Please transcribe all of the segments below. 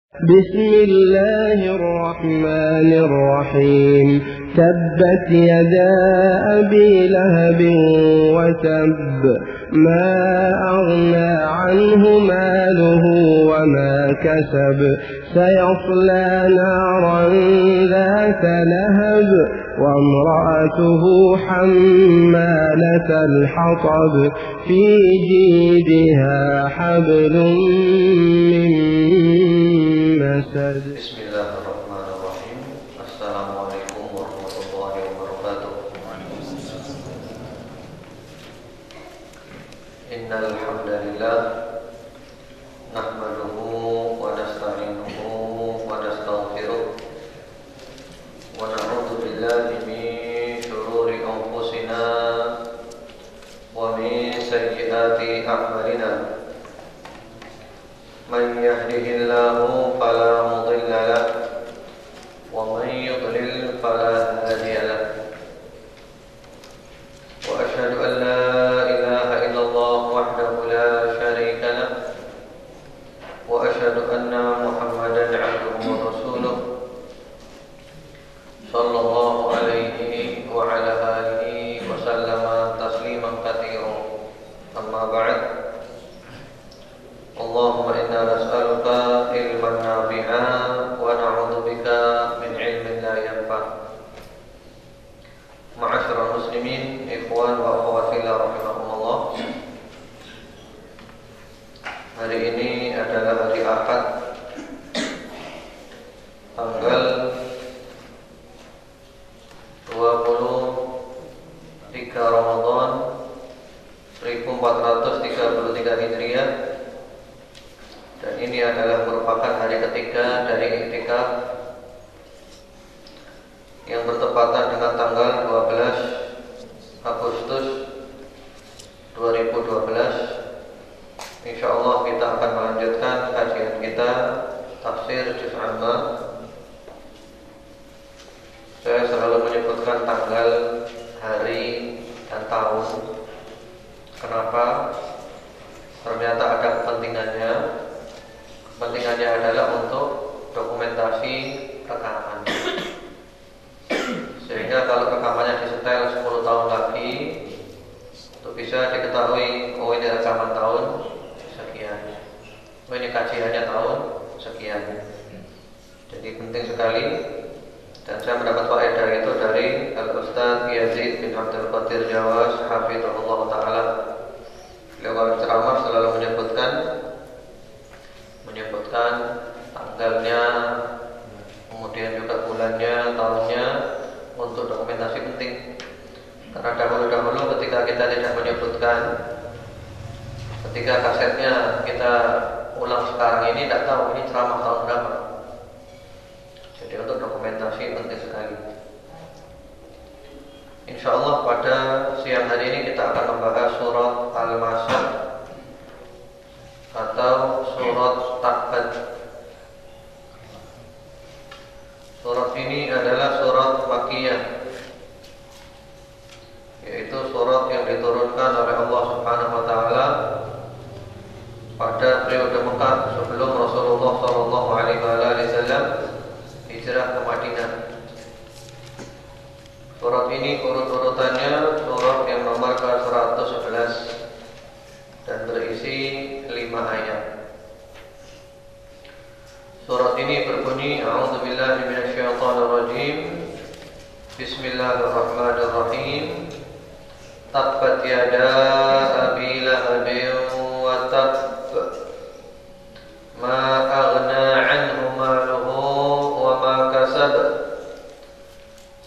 بسم الله الرحمن الرحيم تبت يدا أبي لهب وتب ما أغنى عنه ماله وما كسب سيصلى نارا ذات لهب وامرأته حمالة الحطب في جيدها حبل من مسد. Bismillahirrahmanirrahim. Assalamualaikum warahmatullahi wabarakatuh. Innal hamdalillah nahmaduhu wa nasta'inuhu wa nastaghfiruh wa na'udzu billahi min shururi anfusina wa min sayyiati a'malina. Man yahdihillahu fala mudilla lahu wa man yudlil fala hadiya lahu. Wa asyhadu an la ilaha illallah wahdahu la syarika lahu wa asyhadu anna Muhammadan 'abduhu wa rasuluh sallallahu alaihi wa ala alihi wa sallama tasliman katsiran. Amma ba'd. Allahumma inna nas'aluka ilman nafi'an wa na'udzu bika min ilmin la yanfa'. Ma'asyiral muslimin, ikhwan wa akhwat fillah rahimakumullah. Hari ini adalah hari Ahad, tanggal 23 Ramadan 1433 Hijriah. Dan ini adalah merupakan hari ketiga dari iktikaf yang bertepatan dengan tanggal 12 Agustus 2012. Insyaallah kita akan melanjutkan kajian kita tafsir juz amma. Saya selalu menyebutkan tanggal, hari, dan tahun. Kenapa? Ternyata ada kepentingannya. Kepentingannya adalah untuk dokumentasi rekaman. Sehingga kalau rekamannya disetel 10 tahun lagi, itu bisa diketahui, oh ini rekaman tahun sekian, oh ini kajiannya tahun sekian. Jadi penting sekali. Dan saya mendapat faedah itu dari Al-Ustaz Yazid bin Abdul Qadir Jawas hafizahullah ta'ala. Beliau ceramah selalu menyebutkan tanggalnya, kemudian juga bulannya, tahunnya, untuk dokumentasi penting. Karena dahulu ketika kita tidak menyebutkan, ketika kasetnya kita ulang sekarang ini, tidak tahu ini ceramah tahun berapa. Jadi untuk dokumentasi penting sekali. Insyaallah pada siang hari ini kita akan membahas surat Al-Masad atau surat Tabbat. Surat ini adalah surat Makkiyah, yaitu surat yang diturunkan oleh Allah Subhanahu wa taala pada periode Mekah sebelum Rasulullah sallallahu alaihi wasallam hijrah ke Madinah. Surat ini urut-urutannya surat yang nomor ke-111 dan berisi 5 ayat. Surat ini berbunyi, A'udzubillahi minasyaitonirrajim. Bismillahirrahmanirrahim. Tabbat yada abi lahabin wa tabb. Ma aghna 'anhu maluhu wa ma kasab.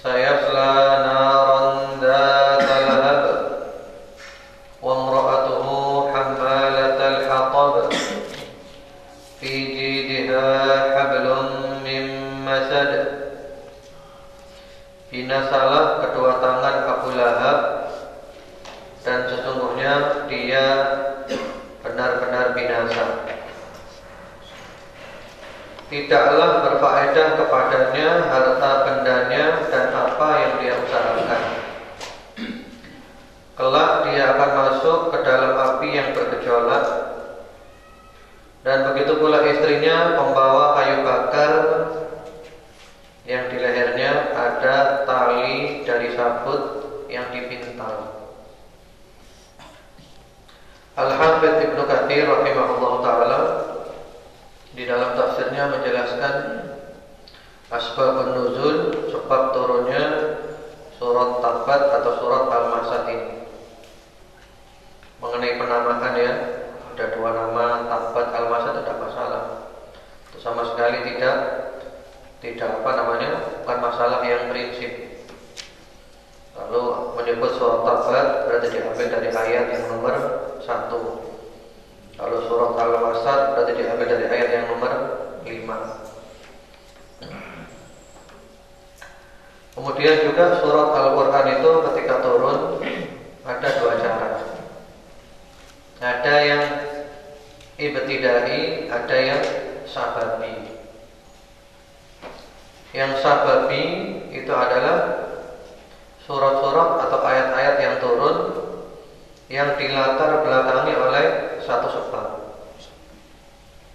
Sayasla naran dzata lahab. Wa imra'atuhu hammalatal hatab. Fi jidha hablum min masad. Binasalah kedua tangan Abu Lahab, dan sesungguhnya dia benar-benar binasa. Tidaklah berfaedah kepadanya harta bendanya dan apa yang dia usahakan. Kelak dia akan masuk ke dalam api yang bergejolak, dan begitu begitu pula istrinya membawa kayu bakar yang di lehernya ada tali dari sabut yang dipintal. Al-Hafidz Ibnu Katsir rahimahullah ta'ala di dalam tafsirnya menjelaskan asbabun nuzul, sebab turunnya surat Tabbat atau surat Al-Masad ini. Mengenai penamaan ya, ada dua nama, Tabbat, Al-Masad, tidak masalah. Itu sama sekali tidak bukan masalah yang prinsip. Lalu menyebut surat Tabbat berarti diambil dari ayat yang nomor 1. Kalau surat Al-Masad berarti diambil dari ayat yang nomor 5. Kemudian juga surat Al-Quran itu ketika turun ada dua cara. Ada yang ibtidai, ada yang sababi. Yang sababi itu adalah surat-surat atau ayat-ayat yang turun yang dilatar belakangi oleh satu sebab.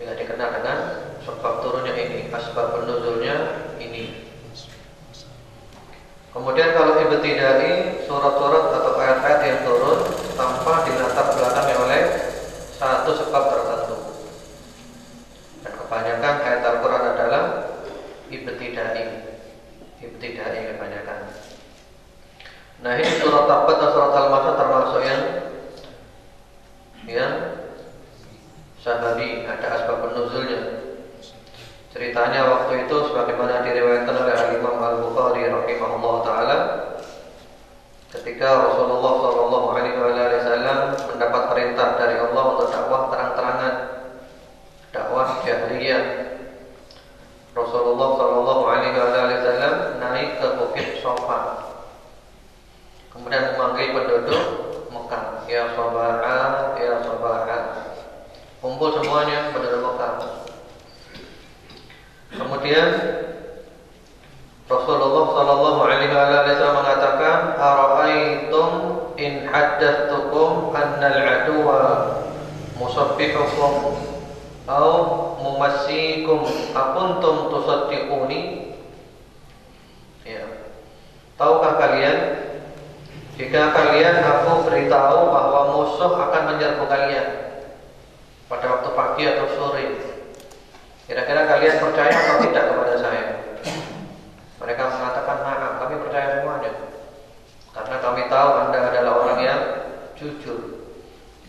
Bila dikenal dengan sebab turunnya ini, asbabun nuzulnya ini. Kemudian kalau ibtidai, surat-surat atau ayat-ayat yang turun tanpa dilatar belakangi oleh satu sebab tertentu. Dan kebanyakan ayat Al-Quran adalah ibtidai kebanyakan. Nah, ini surat Tabbat dan surat Al-Masad termasuk yang sahabi, ada asbabun nuzulnya. Ceritanya waktu itu sebagaimana diriwayatkan oleh Al-Imam Al-Bukhari rahimahullah ta'ala, ketika Rasulullah SAW mendapat perintah dari Allah untuk dakwah terang-terangan, dakwah jahriyah, Rasulullah SAW naik ke Bukit Sofa, kemudian memanggil penduduk Mekah, ya Sobaha, ya Sobaha, kumpul semuanya penduduk Mekah. Kemudian Rasulullah SAW mengatakan, ara'aitum in haddatsukum annal aduwa musabbihukum au mumassikum akuntum tusaddiquni. Ya. Tahukah kalian, jika kalian aku beritahu bahwa musuh akan menyerbu kalian pada waktu pagi atau sore, kira-kira kalian percaya atau tidak kepada saya? Mereka mengatakan, nah, kami percaya semuanya, karena kami tahu Anda adalah orang yang jujur,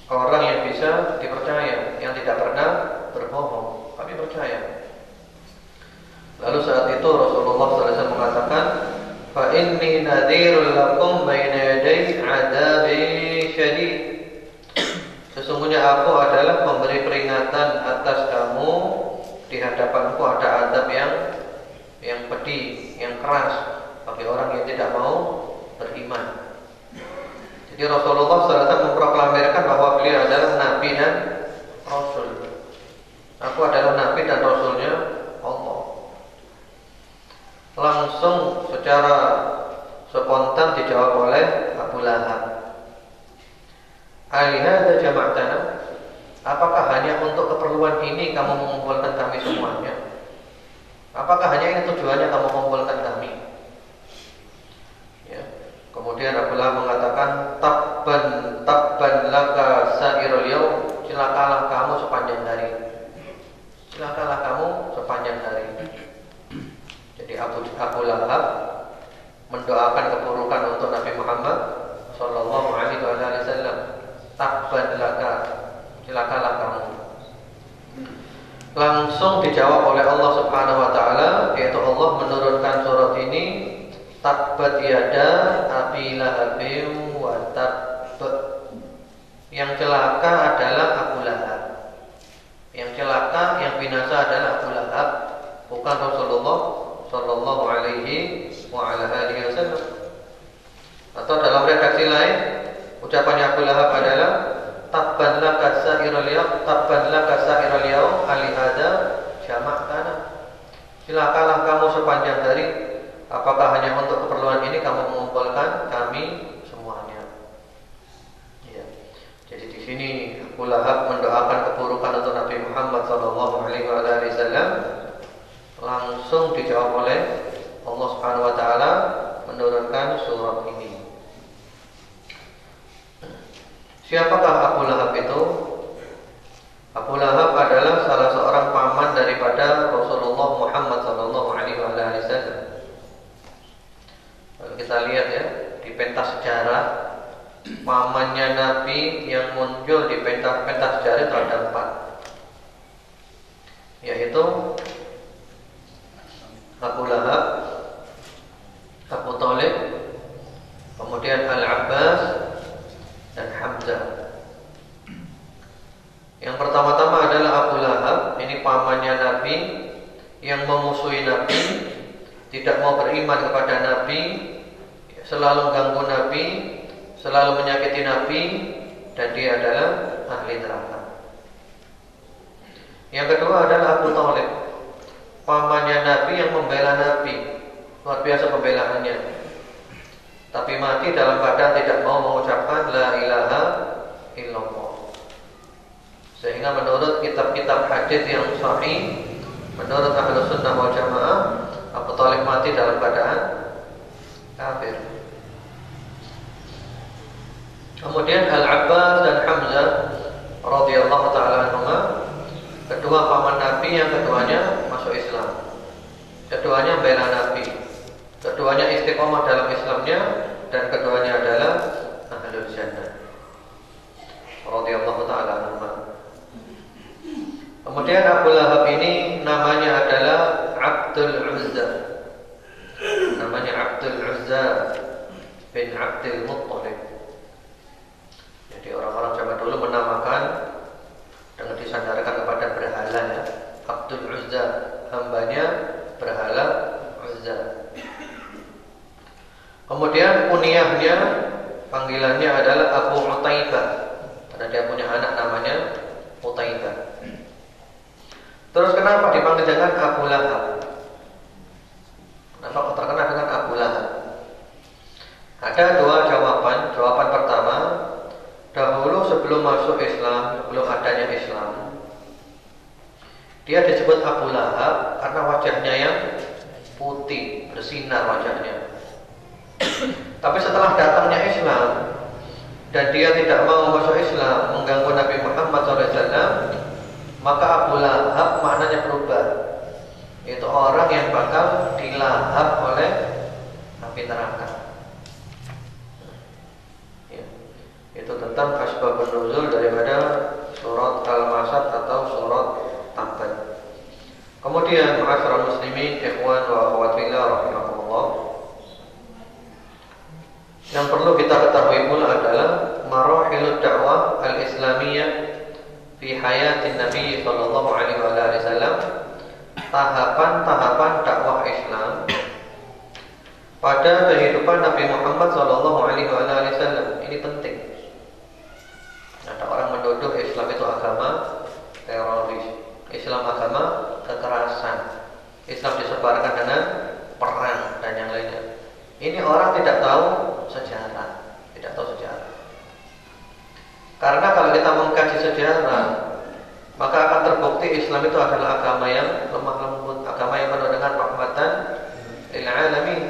orang yang bisa dipercaya, yang tidak pernah berbohong. Kami percaya. Lalu saat itu Rasulullah SAW mengatakan, fa inni nadhirul lakum baina yaday adzabin syadid. Sesungguhnya aku adalah pemberi peringatan atas kamu, di hadapanku ada azab yang pedih, yang keras bagi orang yang tidak mau beriman. Jadi Rasulullah SAW memproklamirkan bahwa beliau adalah Nabi dan Rasul. Aku adalah Nabi dan Rasulnya Allah. Langsung secara spontan dijawab oleh Abu Lahab, alihada jama'tana, apakah hanya untuk keperluan ini kamu mengumpulkan kami semuanya? Apakah hanya ini tujuannya kamu mengumpulkan kami? Ya. Kemudian Abu Lahab mengatakan, tabban laka sa'irul yaum, celakalah kamu sepanjang hari. Celakalah kamu sepanjang hari. Jadi Abu Lahab mendoakan keburukan untuk Nabi Muhammad sallallahu alaihi wasallam. Tabban laka, celakalah kamu. Langsung dijawab oleh Allah Subhanahu wa taala, yaitu Allah menurunkan surat ini, tabbat yada abi lahabim wa tabb. Yang celaka adalah Abu Lahab. Yang celaka, yang binasa adalah Abu Lahab, bukan Rasulullah sallallahu alaihi wa ala alihi wasallam. Atau dalam redaksi lain, ucapannya Abu Lahab adalah, tabban laka sa'irul yaum alihada jama'tana. Celakalah kamu sepanjang hari, apakah hanya untuk keperluan ini kamu mengumpulkan kami semuanya? Ya. Jadi di sini Abu Lahab mendoakan keburukan keburukan untuk Nabi Muhammad SAW, langsung dijawab oleh Allah Subhanahu wa taala menurunkan surat ini. Siapakah Abu Lahab itu? Abu Lahab adalah salah seorang paman daripada Rasulullah Muhammad SAW. Kalau kita lihat ya, di pentas sejarah, pamannya Nabi yang muncul di pentas sejarah itu ada 4, yaitu Abu Lahab, Abu Thalib, kemudian Al-Abbas, dan Hamzah. Yang pertama-tama adalah Abu Lahab. Ini pamannya Nabi yang memusuhi Nabi, tidak mau beriman kepada Nabi, selalu ganggu Nabi, selalu menyakiti Nabi, dan dia adalah ahli neraka. Yang kedua adalah Abu Thalib, pamannya Nabi yang membela Nabi, luar biasa pembelaannya, tapi mati dalam keadaan tidak mau mengucapkan la ilaha illallah. Sehingga menurut kitab-kitab hadis yang sahih, menurut Ahlus Sunnah wal Jamaah, Abu Thalib mati dalam keadaan kafir. Kemudian Al-Abbas dan Hamzah radhiyallahu taala anhuma, kedua paman Nabi yang keduanya masuk Islam, keduanya bela Nabi, keduanya istiqomah dalam Islamnya, dan keduanya adalah ahlul jannah radhiyallahu taala anhuma. Kemudian Abu Lahab ini namanya adalah Abdul Uzza. Namanya Abdul Uzza bin Abdul Muttalib. Jadi orang-orang zaman dulu menamakan dengan disandarkan kepada berhala ya. Abdul Uzza, hambanya berhala Uzza. Kemudian kunyahnya, panggilannya adalah Abu Utaibah, karena dia punya anak namanya Utaibah. Terus kenapa dipanggil dengan Abu Lahab? Kenapa terkenal dengan Abu Lahab? Ada dua jawaban. Jawaban pertama, dahulu sebelum masuk Islam, sebelum adanya Islam, dia disebut Abu Lahab karena wajahnya yang putih, bersinar wajahnya. Tapi setelah datangnya Islam dan dia tidak mau masuk Islam, mengganggu Nabi Muhammad SAW, maka Abu Lahab maknanya berubah, yaitu orang yang bakal dilahap oleh api neraka. Ya. Itu tentang asbabun nuzul daripada surat Al-Masad atau surat Tabbat. Kemudian ma'asyiral muslimin, ikhwan wa akhwat fillah rahimakumullah, yang perlu kita ketahui pula adalah marahilud dakwah al-islamiyah fi hayatin Nabi sallallahu alaihi wasallam, tahapan-tahapan dakwah Islam pada kehidupan Nabi Muhammad sallallahu alaihi wasallam. Ini penting. Ada orang menuduh Islam itu agama teroris, Islam agama kekerasan, Islam disebarkan dengan perang dan yang lainnya. Ini orang tidak tahu sejarah, tidak tahu sejarah. Karena kalau kita mengkaji sejarah, maka akan terbukti Islam itu adalah agama yang lemah lembut, agama yang penuh dengan rahmatan lil alamin.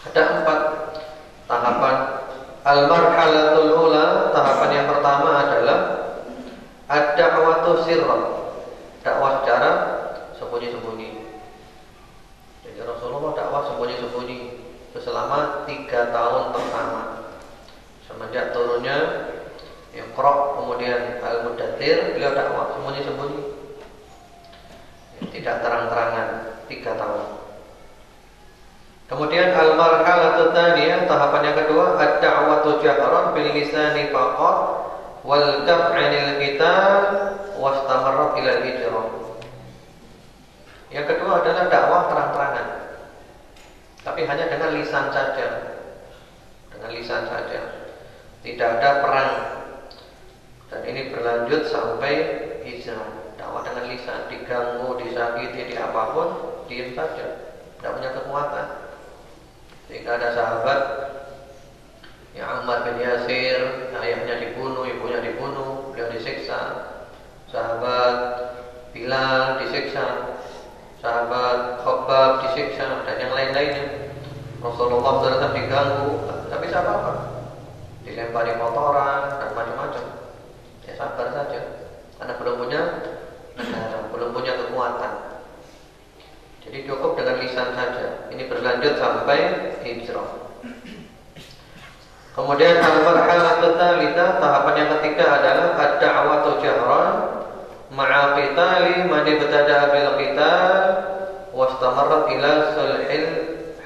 Ada 4 tahapan. Al-marhalatul ula, tahapan yang pertama adalah ad-da'watu sirran, dakwah secara sembunyi-sembunyi. Jadi Rasulullah dakwah sembunyi-sembunyi selama 3 tahun pertama. Semenjak turunnya Iqra, kemudian Al-Mudaththir, beliau dakwah sembunyi-sembunyi, tidak terang-terangan 3 tahun. Kemudian al-marhalatut tsaniyah, tahapan yang kedua, ad-da'watu jahran bil lisani faqat wal kaf'anil qital wastamarrat ila al-hijrah. Yang kedua adalah dakwah terang-terangan, tapi hanya dengan lisan saja. Dengan lisan saja. Tidak ada perang. Dan ini berlanjut sampai hijrah. Dakwah dengan lisan, diganggu, disakiti, di apapun, diam saja, tidak punya kekuatan. Jika ada sahabat yang Ammar bin Yasir, ayahnya dibunuh, ibunya dibunuh, beliau disiksa, seandainya Rasulullah SAW diganggu, tak bisa apa-apa, dilempari kotoran dan macam-macam, ya sabar saja, karena belum punya negara, belum punya kekuatan. Jadi cukup dengan lisan saja. Ini berlanjut sampai hijrah. Kemudian al-marhalatu tsalitsah, tahapan yang ketiga adalah ad-da'watu jahran ma'a qitali man ibtada'a bil qital wastamarrat ila sulhil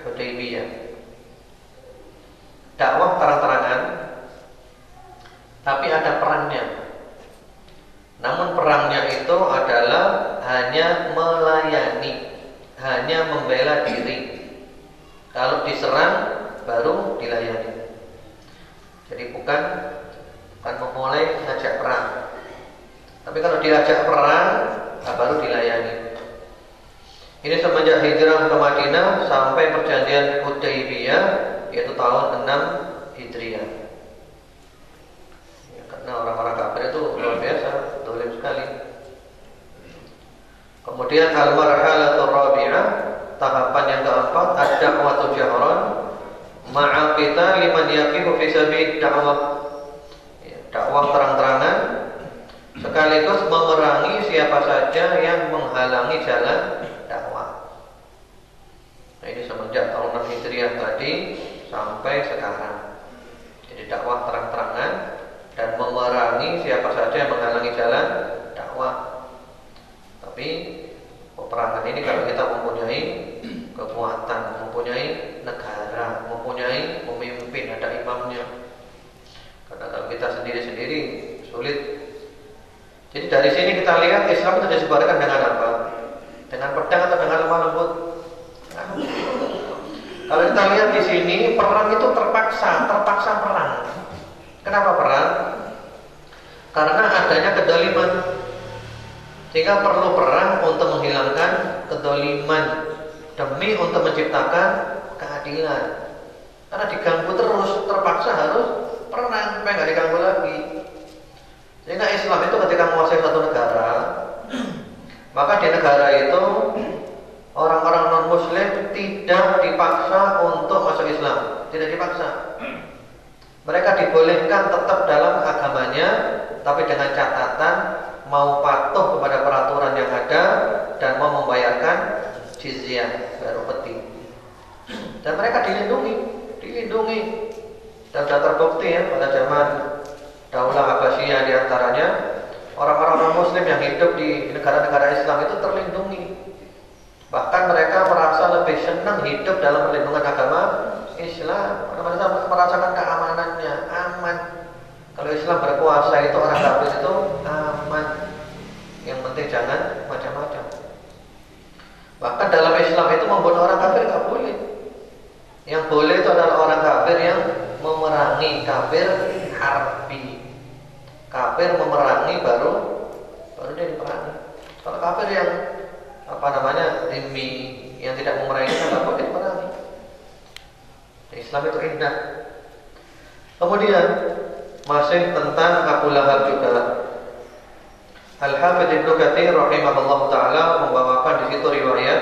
Hudaybiyah. Dakwah terang-terangan, tapi ada perangnya. Namun perangnya itu adalah hanya melayani, hanya membela diri. Kalau diserang baru dilayani. Jadi bukan memulai ngajak perang. Tapi kalau diajak perang baru dilayani. Ini semenjak hijrah ke Madinah sampai perjanjian Hudaybiyah, yaitu tahun 6 Hijriah. Ya, karena orang-orang kafir itu luar biasa, zalim sekali. Kemudian al-marhalatur rabi'ah, tahapan yang keempat, ad-da'watu jahran ma'a qitali man yaqifu fi sabilid da'wah. Ya, dakwah terang-terangan sekaligus memerangi siapa saja yang menghalangi jalan dakwah. Nah, ini semenjak tahun 6 Hijriah tadi sampai sekarang. Jadi dakwah terang-terangan dan memerangi siapa saja yang menghalangi jalan dakwah. Tapi peperangan ini kalau kita mempunyai kekuatan, mempunyai negara, mempunyai pemimpin, ada imamnya. Karena kalau kita sendiri-sendiri sulit. Jadi dari sini kita lihat Islam itu disebarkan dengan apa? Dengan pedang atau dengan lemah lembut? Kalau kita lihat di sini, perang itu terpaksa perang. Kenapa perang? Karena adanya kedoliman. Sehingga perlu perang untuk menghilangkan kedoliman, demi untuk menciptakan keadilan. Karena diganggu terus, terpaksa harus perang supaya nggak diganggu lagi. Sehingga Islam itu ketika menguasai satu negara, maka di negara itu orang-orang non-muslim tidak dipaksa untuk masuk Islam, tidak dipaksa. Mereka dibolehkan tetap dalam agamanya, tapi dengan catatan mau patuh kepada peraturan yang ada dan mau membayarkan jizyah, baru peti. Dan mereka dilindungi. Dan sudah terbukti ya pada zaman Daulah Abbasiyah diantaranya, orang-orang non-muslim yang hidup di negara-negara Islam itu terlindungi. Bahkan mereka merasa lebih senang hidup dalam perlindungan agama Islam, karena mereka merasakan keamanannya, aman. Kalau Islam berkuasa itu orang kafir itu aman. Yang penting jangan macam-macam. Bahkan dalam Islam itu membunuh orang kafir nggak boleh. Yang boleh itu adalah orang kafir yang memerangi, kafir harbi. Kafir memerangi baru dia diperangi. Kalau kafir yang dhimmi, yang tidak memerangi kan nggak boleh diperangi. Islam itu indah. Kemudian masih tentang Abu Lahab juga. Al-Hafidz Ibnu Katsir rahimahullah taala membawakan di situ riwayat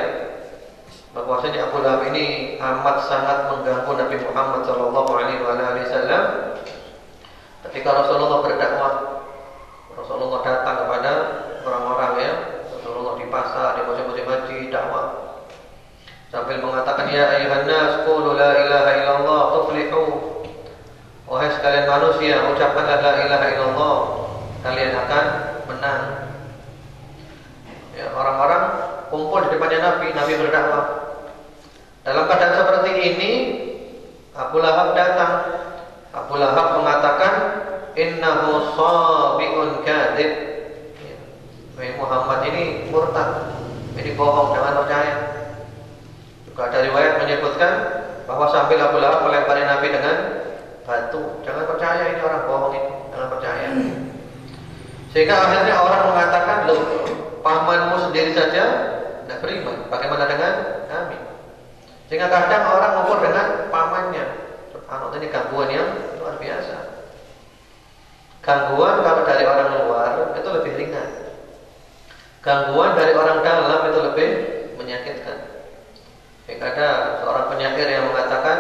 bahwasanya Abu Lahab ini amat sangat mengganggu Nabi Muhammad sallallahu alaihi wasallam. Ketika Rasulullah berdakwah, Rasulullah datang kepada orang-orang ya, Rasulullah di pasar, di musim-musim haji dakwah. Sambil mengatakan ya ayyuhan nas qulu la ilaha illallah tuflihu. Wahai sekalian manusia, ucapkanlah la ilaha illallah, kalian akan menang. Ya, orang-orang kumpul di depannya Nabi berdakwah. Dalam keadaan seperti ini, Abu Lahab datang. Abu Lahab mengatakan, innahu sabiqun kadzib. Ya, Muhammad ini murtad, ini bohong, jangan percaya. Juga ada riwayat menyebutkan bahwa sambil Abu Lahab melempari Nabi dengan batu, jangan percaya, ini orang bohong ini, jangan percaya. Sehingga akhirnya orang mengatakan, loh, pamanmu sendiri saja tidak beriman, bagaimana dengan kami? Sehingga kadang orang mengukur dengan pamannya. Ini gangguan yang luar biasa. Gangguan kalau dari orang luar itu lebih ringan. Gangguan dari orang dalam itu lebih menyakitkan. Jika ada seorang penyair yang mengatakan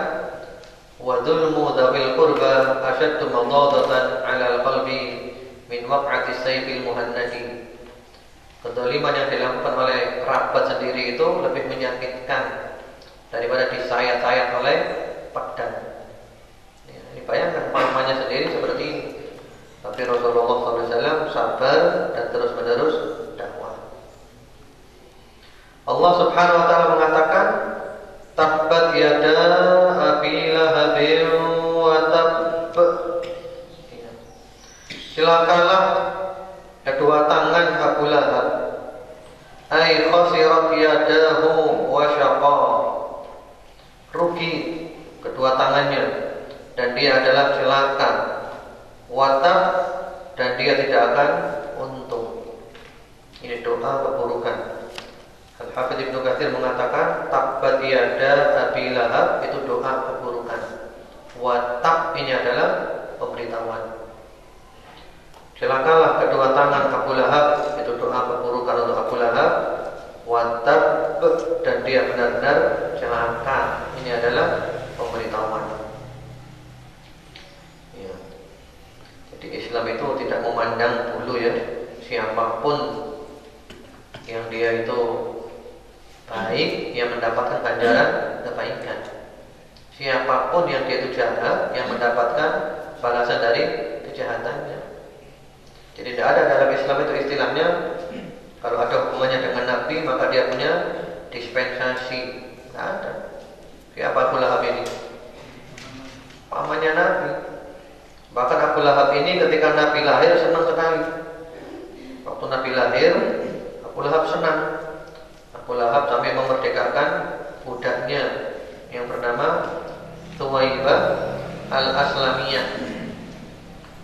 wa dzulmu dzawil qurba asyaddu madadatan 'alal qalbi min waq'ati sayfil muhannadi. Kedzaliman yang dilakukan oleh kerabat sendiri itu lebih menyakitkan daripada disayat-sayat oleh pedang. Ya, ini bayangkan pamannya sendiri seperti ini. Tapi Rasulullah SAW sabar dan terus-menerus dakwah. Allah Subhanahu wa taala mengatakan tabbat yada abi lahabin wa tabb. Celakalah kedua tangan Abu Lahab. Ai khasirat yadahu wa syaqa. Rugi kedua tangannya dan dia adalah celaka. Wa tabb dan dia tidak akan untung. Ini doa keburukan. Al-Hafidz Ibnu Katsir mengatakan tabbat yada Abi Lahab itu doa keburukan. Wa tabb ini adalah pemberitahuan. Celakalah kedua tangan Abu Lahab itu doa keburukan untuk Abu Lahab. Wa tabb dan dia benar-benar celaka. Ini adalah pemberitahuan. Ya. Jadi Islam itu tidak memandang bulu ya, siapapun yang dia itu baik, yang mendapatkan ganjaran kebaikan. Siapapun yang dia itu jahat, yang mendapatkan balasan dari kejahatannya. Jadi tidak ada dalam Islam itu istilahnya kalau ada hubungannya dengan Nabi maka dia punya dispensasi. Tidak ada. Siapa Abu Lahab ini? Pamannya Nabi. Bahkan Abu Lahab ini ketika Nabi lahir senang sekali. Waktu Nabi lahir, Abu Lahab senang. Abu Lahab sampai memerdekakan budaknya yang bernama Thuwaibah al-Aslamiyah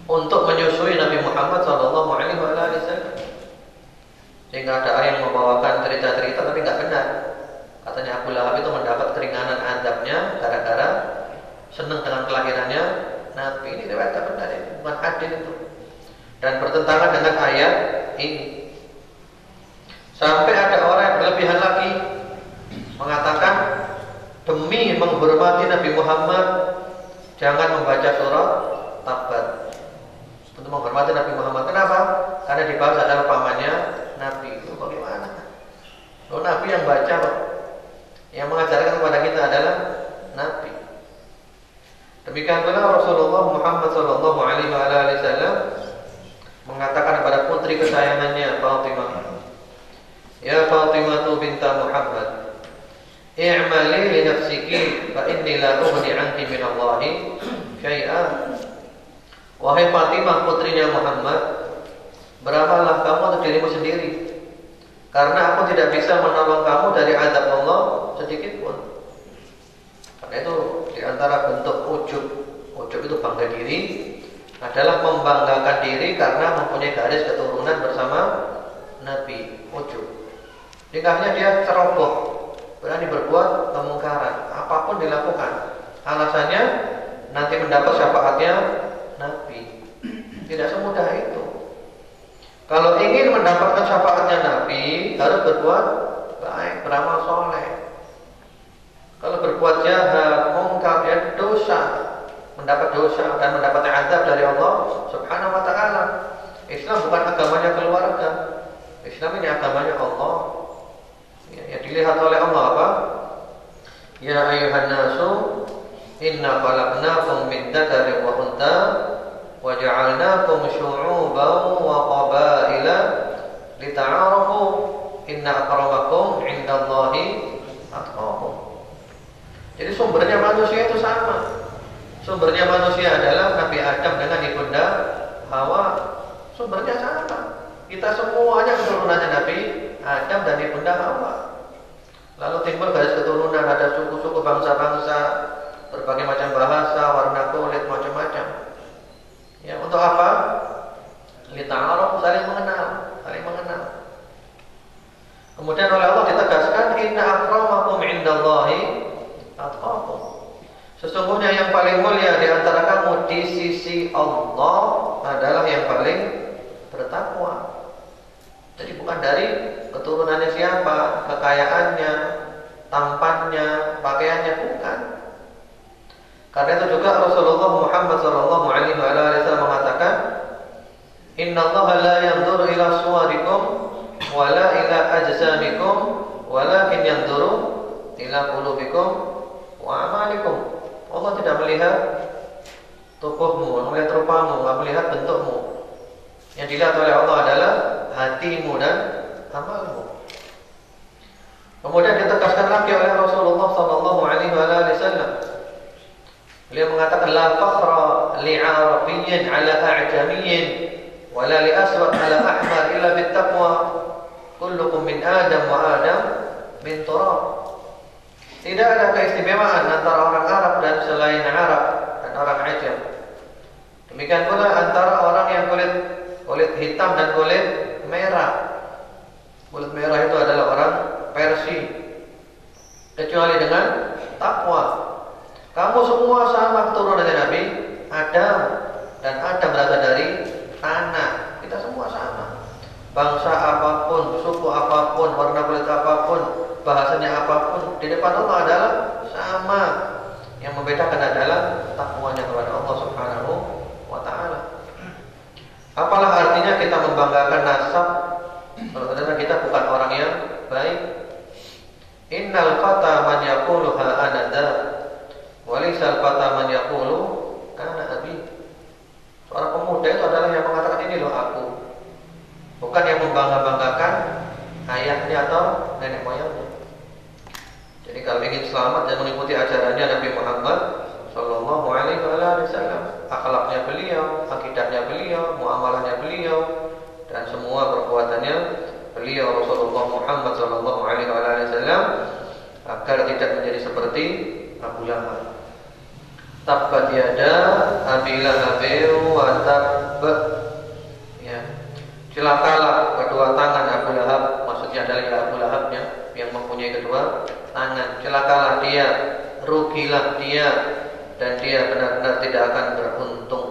untuk menyusui Nabi Muhammad SAW. Sehingga ada yang membawakan cerita-cerita tapi tidak benar. Katanya Abu Lahab itu mendapat keringanan azabnya gara-gara senang dengan kelahirannya Nabi. Ini riwayat tidak benar, ini bukan hadis itu. Dan bertentangan dengan ayat ini. Sampai ada orang yang berlebihan lagi mengatakan demi menghormati Nabi Muhammad jangan membaca surat Tabbat. Untuk menghormati Nabi Muhammad. Kenapa? Karena dibahas adalah pamannya Nabi. Itu bagaimana? Kalau Nabi yang baca, yang mengajarkan kepada kita adalah Nabi. Demikian pula Rasulullah Muhammad SAW mengatakan kepada putri kesayangannya Fatimah, ya Fatimah binta Muhammad, i'mali li nafsiki fa inni la ughni 'anki min Allahi syai'an. Wahai Fatimah putrinya Muhammad, beramallah kamu untuk dirimu sendiri, karena aku tidak bisa menolong kamu dari azab Allah sedikit pun. Karena itu diantara bentuk ujub itu bangga diri adalah membanggakan diri karena mempunyai garis keturunan bersama Nabi. Ujub. Nikahnya dia ceroboh, berani berbuat kemungkaran, apapun dilakukan. Alasannya nanti mendapat syafaatnya Nabi. Tidak semudah itu. Kalau ingin mendapatkan syafaatnya Nabi, harus berbuat baik, beramal soleh. Kalau berbuat jahat, mungkar, ya dosa, mendapat dosa dan mendapat azab dari Allah Subhanahu wa taala. Islam bukan agamanya keluarga. Islam ini agamanya Allah. Ya, dilihat oleh Allah apa? Ya ayyuhan nasu inna khalaqnakum min dzakarin wa untha wa ja'alnakum syu'uban wa qabaila lita'arafu inna akramakum 'indallahi atqakum. Jadi sumbernya manusia itu sama. Sumbernya manusia adalah Nabi Adam dengan ibunda Hawa. Sumbernya sama. Kita semuanya keturunannya Nabi Adam dan ibunda Hawa. Lalu timbul garis keturunan, ada suku-suku, bangsa-bangsa, berbagai macam bahasa, warna kulit, macam-macam. Ya, untuk apa? Lita'aruf, saling mengenal, saling mengenal. Kemudian oleh Allah ditegaskan, inna akramakum 'indallahi atqakum. Sesungguhnya yang paling mulia di antara kamu di sisi Allah adalah yang paling bertakwa. Jadi bukan dari keturunannya siapa, kekayaannya, tampannya, pakaiannya, bukan. Karena itu juga Rasulullah Muhammad SAW mengatakan, Inna Allah la yanzuru ila suwarikum wala ila ajsamikum walakin yanzuru ila qulubikum wa amalikum. Allah tidak melihat tubuhmu, melihat rupamu, tidak melihat bentukmu. Yang dilihat oleh Allah adalah hatimu dan amalmu. Kemudian ditegaskan lagi oleh Rasulullah SAW. Beliau mengatakan, La fakhra li'arabiyyin ala a'jamiyyin wala li aswad ala ahmar illa bittaqwa. Kullukum min Adam wa Adam min turab. Tidak ada keistimewaan antara orang Arab dan selain Arab dan orang Ajam. Demikian pula antara orang yang kulit hitam dan kulit merah. Kulit merah itu adalah orang Persia. Kecuali dengan takwa. Kamu semua sama keturunan dari Nabi Adam, dan Adam berasal dari tanah. Kita semua sama. Bangsa apapun, suku apapun, warna kulit apapun, bahasanya apapun, di depan Allah adalah sama. Yang membedakan adalah takwanya kepada Allah Subhanahu wa ta'ala. Apalah artinya kita membanggakan nasab kalau ternyata kita bukan orang yang baik. Innal fata man yaqulu ha anada walisal fata man yaqulu kana abi. Seorang pemuda itu adalah yang mengatakan ini loh aku, bukan yang membangga-banggakan ayahnya atau nenek moyangnya. Jadi kalau ingin selamat dan mengikuti ajarannya Nabi Muhammad Sallallahu Alaihi Wasallam, akhlaknya beliau, akidahnya beliau, muamalahnya beliau, dan semua perbuatannya beliau Rasulullah Muhammad Sallallahu Alaihi Wasallam, agar tidak menjadi seperti Abu Lahab. Tabbat yada Abi Lahab wa tabb. Ya, celakalah kedua tangan Abu Lahab, maksudnya adalah Abu Lahabnya yang mempunyai kedua tangan. Celakalah dia, rugilah dia, dan dia benar-benar tidak akan beruntung.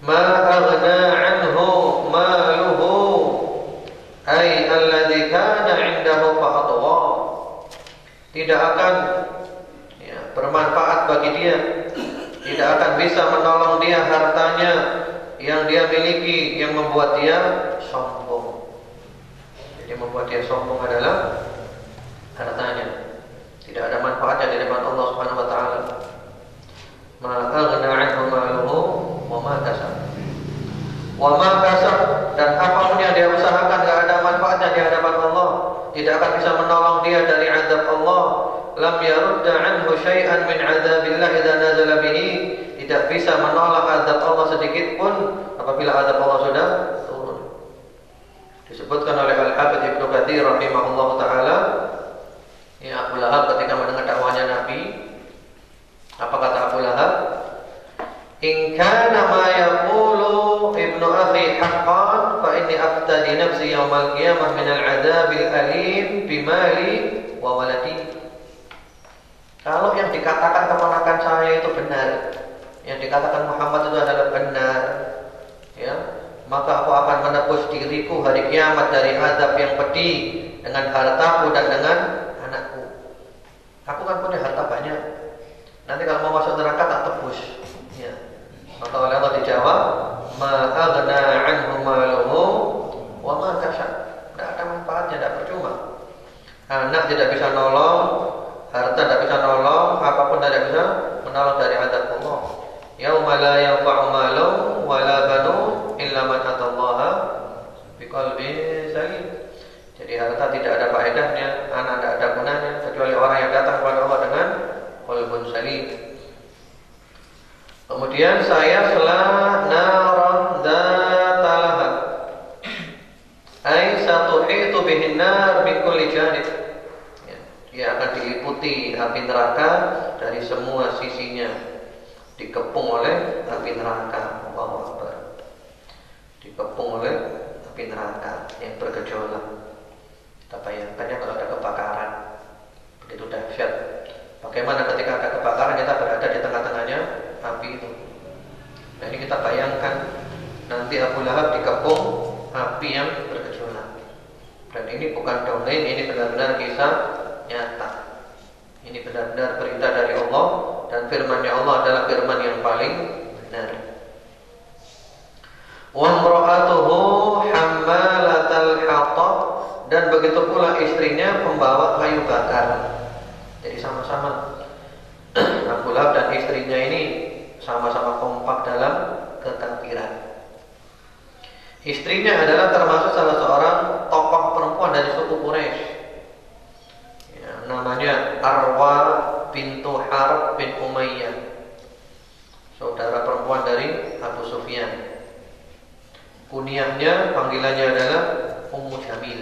Ma aghna anhu maluhu ay alladhi kana 'indahu fa'atwa. Tidak akan bermanfaat bagi dia, tidak akan bisa menolong dia hartanya yang dia miliki, yang membuat dia sombong. Jadi membuat dia sombong adalah hartanya. Tidak ada manfaatnya di depan Allah Subhanahu wa taala. Ma aghna 'anhu maluhu wa ma kasab. Wa ma kasab, dan apapun yang dia usahakan tidak ada manfaatnya di hadapan Allah, tidak akan bisa menolong dia dari azab Allah. Lam yarudda 'anhu syai'an min 'adzabillah idza nazala bihi. Tidak bisa menolak azab Allah sedikit pun apabila azab Allah sudah turun. Disebutkan oleh Al-Hafidz Ibnu Katsir rahimahullahu taala, ya, Abu Lahab ketika mendengar dakwahnya Nabi, apa kata Abu Lahab? In kana ma yaqulu ibnu akhi haqqan fa inni aftadi nafsi yaumal qiyamah min al-'adzabil alim bimali wa waladi. Kalau yang dikatakan keponakan saya itu benar, yang dikatakan Muhammad itu adalah benar, ya, maka aku akan menebus diriku hari kiamat dari azab yang pedih dengan hartaku dan dengan anakku. Aku kan punya harta banyak, nanti kalau mau masuk neraka tak tebus, ya. Maka oleh Allah dijawab, ma aghna 'anhu maluhu wa ma kasab. Tidak ada manfaatnya, tidak percuma. Anak tidak bisa nolong, harta tidak bisa nolong, apapun tidak bisa menolong dari azab Allah. Yauma la yanfa'u malun wa la banun illa man atallaha biqalbin salim. Jadi harta tidak ada faedahnya, anak tidak ada gunanya kecuali orang yang datang kepada Allah dengan qalbun salim. Kemudian saya selah naran dzata lahab. Ai satuhitu bihin nar min kulli janib. Dia akan diliputi api neraka dari semua sisinya, dikepung oleh api neraka. Allahu Akbar. Dikepung oleh api neraka yang bergejolak. Kita bayangkannya kalau ada kebakaran, begitu dahsyat. Bagaimana ketika ada kebakaran kita berada di tengah-tengahnya api itu. Nah, ini kita bayangkan nanti Abu Lahab dikepung api yang bergejolak. Dan ini bukan dongeng, ini benar-benar kisah nyata. Ini benar-benar berita dari Allah, dan firman-Nya Allah adalah firman yang paling benar. Wa imra'atuhu hammalatal hatab, dan begitu pula istrinya pembawa kayu bakar. Jadi sama-sama Abu Lahab dan istrinya ini sama-sama kompak dalam kekafiran. Istrinya adalah termasuk salah seorang tokoh perempuan dari suku Quraisy, ya, namanya Arwa bintu Harb bin Umayyah, saudara perempuan dari Abu Sufyan. Kunyahnya, panggilannya adalah Ummu Jamil.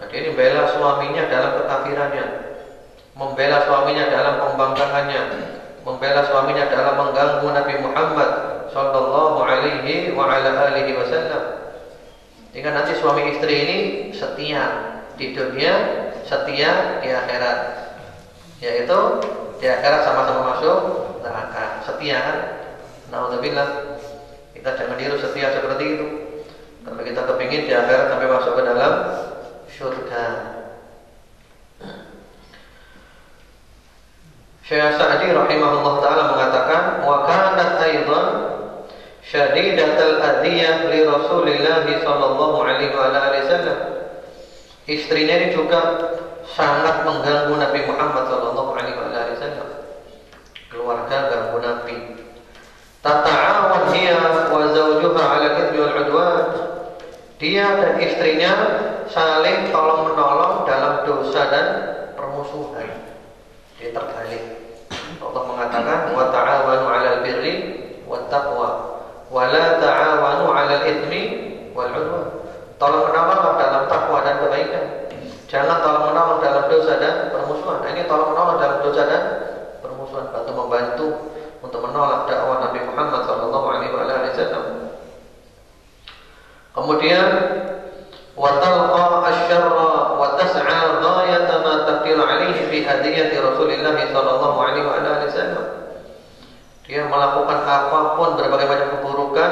Nah, dia ini membela suaminya dalam kekafirannya, membela suaminya dalam pembangkangannya, membela suaminya dalam mengganggu Nabi Muhammad sallallahu alaihi wa ala alihi wasallam. Hingga nanti suami istri ini setia di dunia, setia di akhirat. Yaitu di akhirat sama-sama masuk neraka. Setia kan? Naudzubillah. Kita jangan niru setia seperti itu. Kalau kita kepingin di akhirat sampai masuk ke dalam surga. Syekh Sa'di rahimahullah taala mengatakan, wa kanat aidan syadidatul adiyah li Rasulillah sallallahu alaihi wasallam. Istrinya ini juga sangat mengganggu Nabi Muhammad sallallahu alaihi wasallam. Keluarga ganggu Nabi. Tata'awan hiya wa zawjuha 'ala al-ithmi wal 'udwan. Dia dan istrinya saling tolong-menolong dalam dosa dan permusuhan. Dia terbalik. Allah mengatakan wa ta'awanu 'alal birri wat taqwa wa la ta'awanu 'alal itsmi wal 'udwan. Tolong-menolong dalam takwa dan kebaikan. Jangan tolong-menolong dalam dosa dan permusuhan. Nah, ini tolong-menolong dalam dosa dan permusuhan, bantu-membantu untuk menolak dakwah Nabi Muhammad sallallahu alaihi wasallam. Kemudian wa talqa asy-syarra wa tas'a ghayata ma taqdir alaihi fi hadiyati Rasulillah sallallahu alaihi wasallam. Dia melakukan apapun, berbagai macam keburukan,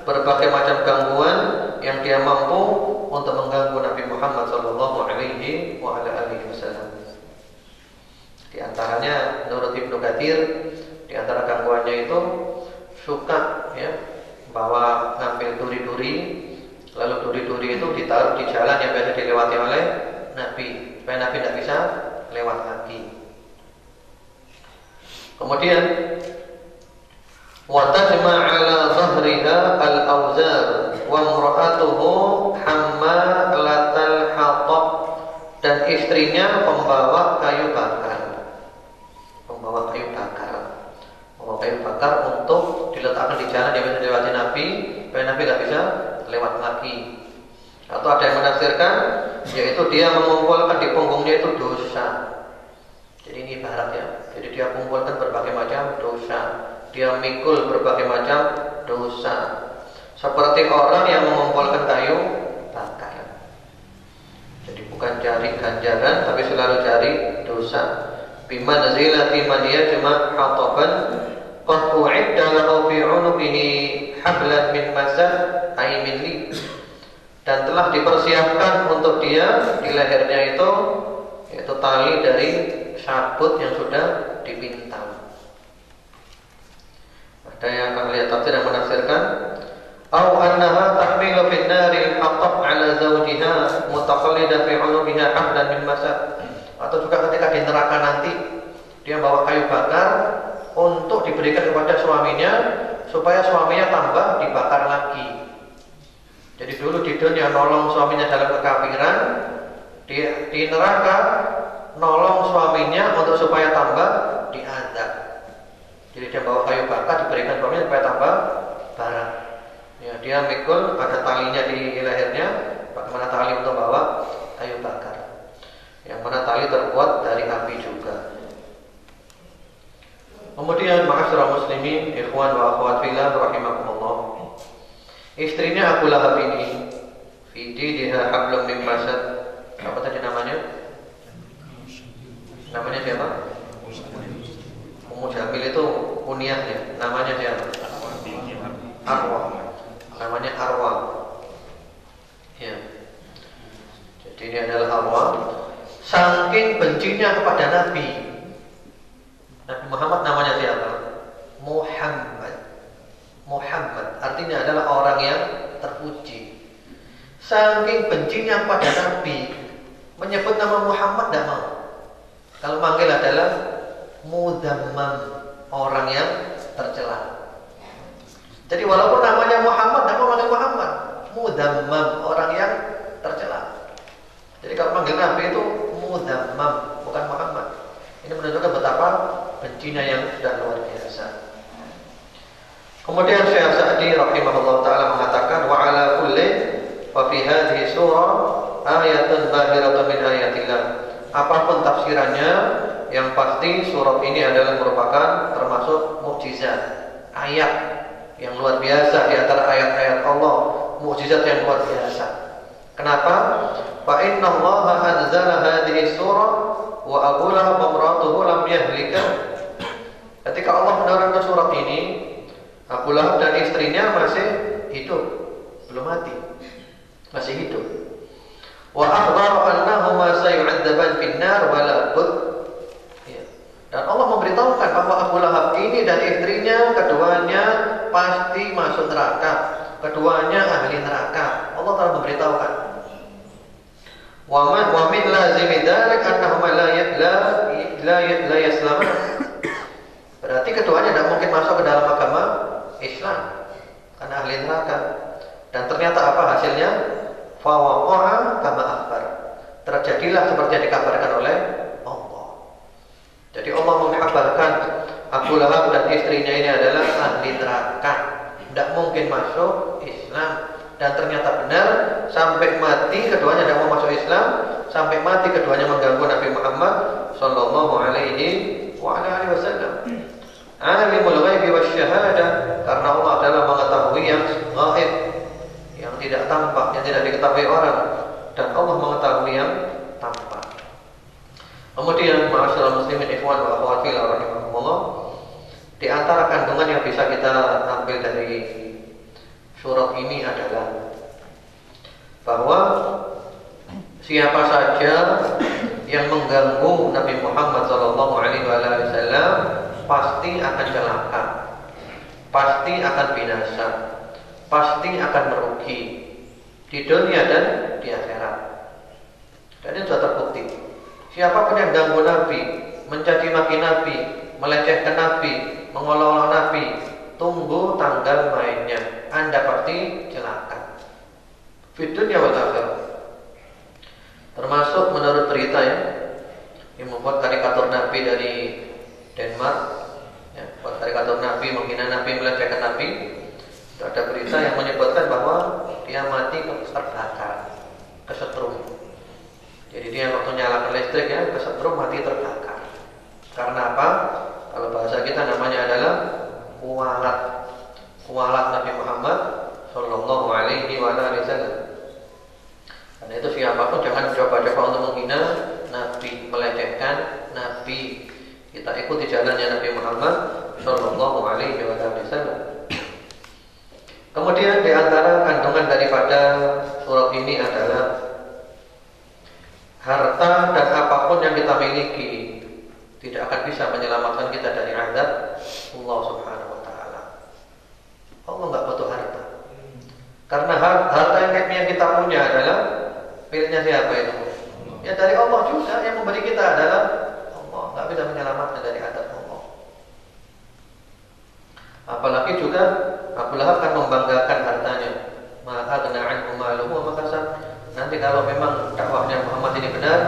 berbagai macam gangguan yang dia mampu untuk mengganggu Nabi Muhammad sallallahu alaihi wasallam. Di antaranya menurut Ibnu Katsir, di antara gangguannya itu suka ya bawa ngambil duri-duri, lalu duri-duri itu ditaruh di jalan yang biasa dilewati oleh Nabi, supaya Nabi tidak bisa lewat lagi. Kemudian wa tajma' 'ala dhahriha al-awzar wa imra'atuhu hammalatal hatab, dan istrinya pembawa kayu bakar. Membawa kayu bakar untuk diletakkan di jalan yang bisa dilewati Nabi, supaya Nabi tidak bisa lewat lagi. Atau ada yang menafsirkan, yaitu dia mengumpulkan di punggungnya itu dosa. Jadi ini ibarat ya. Jadi dia kumpulkan berbagai macam dosa, dia mikul berbagai macam dosa, seperti orang yang mengumpulkan kayu bakar. Jadi bukan cari ganjaran, tapi selalu cari dosa. Bimanzilati man yajma' hataban qad u'idda lahu fi 'unuqihi hablan min masad ay min li, dan telah dipersiapkan untuk dia di lehernya itu yaitu tali dari sabut yang sudah dipintal. Ada yang ahli tafsir yang menafsirkan au annaha tahmilu fin naril hatab 'ala zawjiha mutaqallida fi 'unuqiha hablan min masad. Atau juga ketika di neraka nanti dia bawa kayu bakar untuk diberikan kepada suaminya supaya suaminya tambah dibakar lagi. Jadi dulu di dunia nolong suaminya dalam kekafiran, di neraka nolong suaminya untuk supaya tambah diazab. Jadi dia bawa kayu bakar diberikan suaminya supaya tambah bara. Ya, dia mikul ada talinya di lehernya, bagaimana tali untuk bawa kayu bakar. Yang mana tali terbuat dari api juga. Kemudian ma'asyiral muslimin, ikhwan wa akhwat fillah rahimakumullah. Istrinya Abu Lahab ini fi diha hablum min masad. Apa tadi namanya? Namanya siapa? Ummu Jamil itu kunyahnya. Namanya siapa? Arwa. Namanya Arwa. Ya. Jadi ini adalah awal. Saking bencinya kepada Nabi. Nabi Muhammad namanya siapa? Muhammad. Muhammad artinya adalah orang yang terpuji. Saking bencinya kepada Nabi, menyebut nama Muhammad tidak mau. Kalau manggil adalah mudzammam, orang yang tercela. Jadi walaupun namanya Muhammad, tidak mau manggil Muhammad. Mudzammam, orang yang tercela. Jadi kalau manggil Nabi itu mudzammam, bukan Muhammad. Ini menunjukkan betapa bencinya yang sudah luar biasa. Kemudian Syekh Sa'di rahimahullah taala mengatakan wa ala kulli wa fi hadhihi surah ayatun bahiratun min ayatillah. Apapun tafsirannya, yang pasti surat ini adalah merupakan termasuk mukjizat, ayat yang luar biasa di antara ayat-ayat Allah, mukjizat yang luar biasa. Kenapa? Fa inna Allah anzala hadhihi surah wa Abu Lahab wa imratuhu lam yahlika. Ketika Allah menurunkan surat ini, Abu Lahab dan istrinya masih hidup, belum mati, masih hidup. Wa akhbara annahuma sayu'adzaban fin-nar wa la bud. Dan Allah memberitahukan bahwa Abu Lahab ini dan istrinya keduanya pasti masuk neraka, keduanya ahli neraka. Allah telah memberitahukan. Wa min lazimi dzalik annahuma la yaslamun. Berarti keduanya tidak mungkin masuk ke dalam agama Islam karena ahli neraka. Dan ternyata apa hasilnya? Fa waqa'a kama akhbar. Terjadilah seperti yang dikabarkan oleh Allah. Jadi Allah mengkabarkan Abu Lahab dan istrinya ini adalah ahli neraka, tidak mungkin masuk Islam. Dan ternyata benar, sampai mati keduanya tidak mau masuk Islam, sampai mati keduanya mengganggu Nabi Muhammad sallallahu alaihi wasallam. Alimul ghaibi wasyahadah, karena Allah adalah mengetahui yang gaib, yang tidak tampak, yang tidak diketahui orang, dan Allah mengetahui yang tampak. Kemudian ma'asyiral muslimin ikhwan wa akhwat fillah rahimakumullah, di antara kandungan yang bisa kita ambil dari surat ini adalah bahwa siapa saja yang mengganggu Nabi Muhammad sallallahu alaihi wasallam pasti akan celaka, pasti akan binasa, pasti akan merugi di dunia dan di akhirat. Dan ini sudah terbukti. Siapapun yang ganggu Nabi, mencaci maki Nabi, melecehkan Nabi, mengolok-olok Nabi, tunggu tanggal mainnya. Anda pasti celaka di dunia wal akhirat. Termasuk menurut berita yang membuat karikatur Nabi dari Denmark, buat karikatur Nabi, menghina Nabi, melecehkan Nabi. Itu ada berita yang menyebutkan bahwa dia mati terbakar, kesetrum. Jadi dia waktu nyalakan listrik kesetrum, mati terbakar. Karena apa? Kalau bahasa kita namanya adalah kualat Nabi Muhammad sallallahu alaihi wasallam. Karena itu siapapun jangan coba-coba untuk menghina Nabi, melecehkan Nabi. Kita ikuti jalannya Nabi Muhammad sallallahu alaihi wasallam. Kemudian di antara kandungan daripada surat ini adalah harta dan apapun yang kita miliki tidak akan bisa menyelamatkan kita dari azab Allah Subhanahu wa taala. Allah enggak butuh harta. Karena harta yang kita punya adalah miliknya siapa itu? Ya dari Allah juga, yang memberi kita adalah Allah, enggak bisa menyelamatkan dari azab Allah. Apalagi juga Abu Lahab kan membanggakan hartanya. Maka aghna anhu maluhu wa ma kasab. Nanti kalau memang dakwahnya Muhammad ini benar,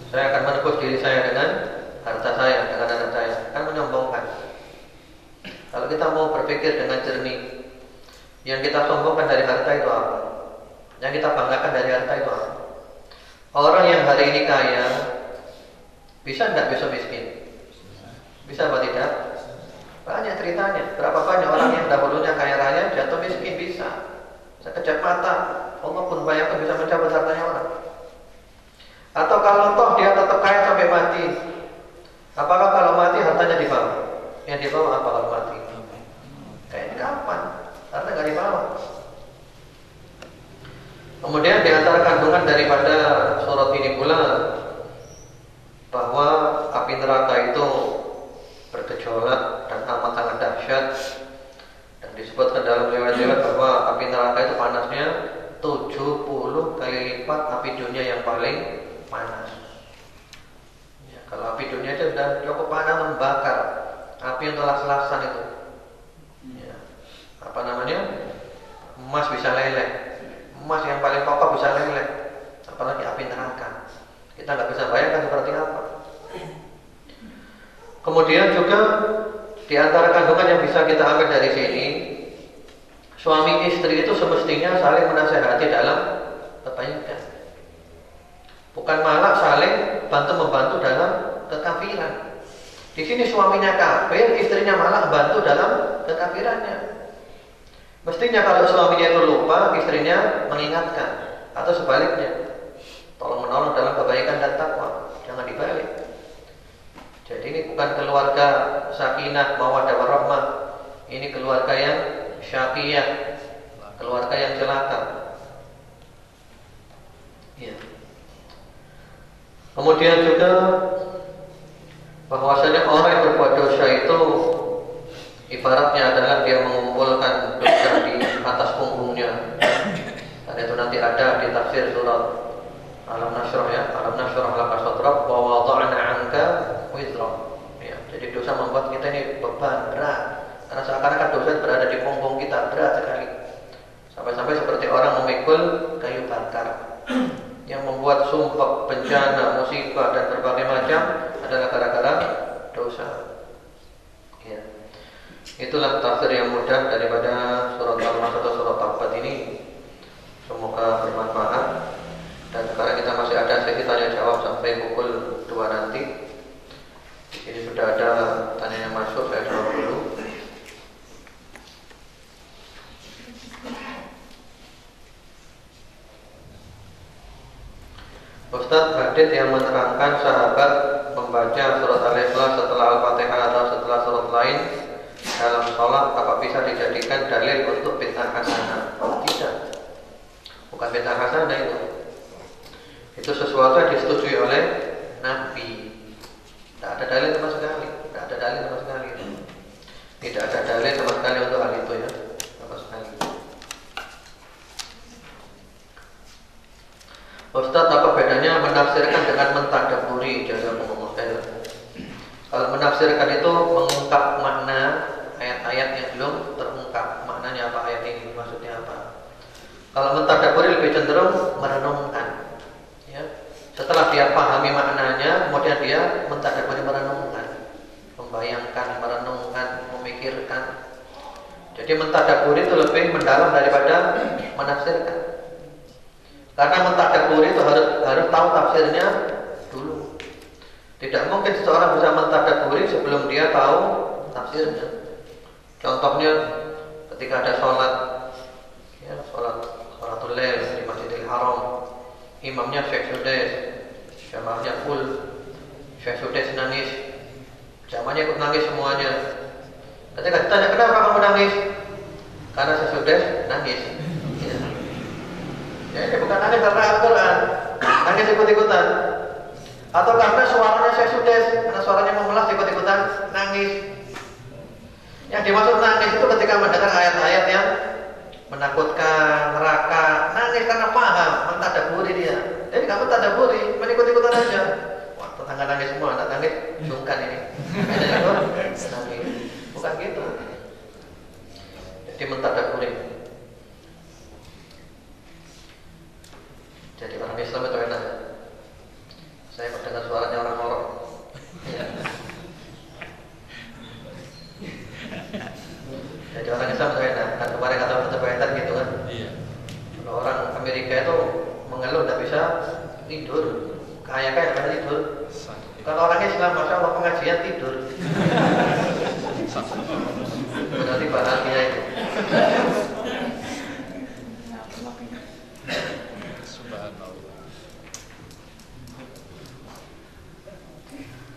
saya akan menebus diri saya dengan harta saya, dengan anak saya. Kan menyombongkan. Kalau kita mau berpikir dengan jernih, yang kita sombongkan dari harta itu apa? Yang kita banggakan dari harta itu apa? Orang yang hari ini kaya, bisa tidak besok miskin? Bisa apa tidak? Banyak ceritanya. Berapa banyak orang yang dahulunya kaya raya jatuh miskin, bisa. Sekejap mata Allah pun bayangkan bisa mencabut hartanya orang. Atau kalau toh dia tetap kaya sampai mati, apakah kalau mati hartanya dibawa? Yang dibawa apa kalau mati? Kayak kapan? Karena nggak dibawa. Kemudian di antara kandungan daripada surat ini pula bahwa api neraka itu bergejolak dan amat sangat dahsyat, dan disebutkan dalam riwayat-riwayat bahwa api neraka itu panasnya 70 kali lipat api dunia yang paling panas. Ya, kalau api dunia itu sudah cukup panas membakar, api yang kelas-kelasan itu. Ya, apa namanya? Emas bisa leleh, emas yang paling kokoh bisa leleh, apalagi api neraka. Kita nggak bisa bayangkan seperti apa. Kemudian juga di antara kandungan yang bisa kita ambil dari sini, suami istri itu semestinya saling menasehati dalam kebaikan, bukan malah saling bantu-membantu dalam kekafiran. Di sini suaminya kafir, istrinya malah bantu dalam kekafirannya. Mestinya kalau suaminya itu lupa, istrinya mengingatkan, atau sebaliknya, tolong-menolong dalam kebaikan dan takwa. Jangan dibalik. Jadi ini bukan keluarga sakinah mawaddah warahmah. Ini keluarga yang syaqiyah, keluarga yang celaka. Ya. Kemudian juga bahwasanya orang yang berbuat dosa itu ibaratnya adalah dia mengumpulkan dosa di atas punggungnya. Dan itu nanti ada di tafsir surat Alam Nashrah, ya, Alam Nashrah laka sadrak wa wada'na 'anka wizrak. Ya, jadi dosa membuat kita ini beban berat. Karena seakan-akan dosa berada di punggung kita, berat sekali. Sampai-sampai seperti orang memikul kayu bakar. Yang membuat sumpah, bencana, musibah dan berbagai macam adalah gara-gara dosa. Ya. Itulah tafsir yang mudah daripada surat Al-Masad atau surat Taubat ini. Semoga bermanfaat. Dan sekarang kita masih ada sesi tanya jawab sampai pukul 2 nanti. Di sini sudah ada tanya yang masuk, saya jawab dulu. Ustadz, hadits yang menerangkan sahabat membaca surat Al-Ikhlas setelah Al-Fatihah atau setelah surat lain dalam sholat, apa bisa dijadikan dalil untuk bid'ah hasanah? Tidak, bukan bid'ah hasanah itu. Itu sesuatu yang disetujui oleh Nabi. Tidak ada dalil sama sekali. Tidak ada dalil sama sekali. Tidak ada dalil sama sekali untuk hal itu, ya. Sama sekali. Ustadz, apa bedanya menafsirkan dengan mentadaburi? Jazakumullah. Kalau menafsirkan itu mengungkap makna ayat-ayat yang belum terungkap. Maknanya apa ayat ini? Maksudnya apa? Kalau mentadaburi lebih cenderung merenungkan. Setelah dia pahami maknanya, kemudian dia mentadaburi, merenungkan, membayangkan, merenungkan, memikirkan. Jadi mentadaburi itu lebih mendalam daripada menafsirkan. Karena mentadaburi itu harus tahu tafsirnya dulu. Tidak mungkin seseorang bisa mentadaburi sebelum dia tahu tafsirnya. Contohnya ketika ada sholat, ya, sholatul lail di Masjidil Haram. Imamnya Syekh Sudes, jamaahnya full. Syekh Sudes nangis, jamaahnya ikut nangis semuanya. Ketika ditanya, kenapa kamu nangis? Karena Syekh Sudes nangis. Ya, ini bukan nangis karena Al-Quran, nangis ikut-ikutan. Atau karena suaranya Syekh Sudes, karena suaranya memelas, ikut-ikutan nangis. Yang dimaksud nangis itu ketika mendengar ayat-ayat yang menakutkan, neraka, nangis karena paham, mentadaburi dia. Jadi kamu tadaburi, ikut-ikutan aja. Wah, tetangga nangis semua, anak nangis, sungkan ini. Nangis, bukan gitu. Jadi mentadaburi. Jadi orang Islam itu enak. Saya mendengar suaranya orang Moro. Jadi orang Islam itu enak. Kan kemarin kata Ustaz Baitan gitu kan. Iya. Kalau orang Amerika itu mengeluh tidak bisa tidur, kaya bisa tidur. Kalau orang Islam, masya Allah, pengajian tidur. Berarti bahagia itu.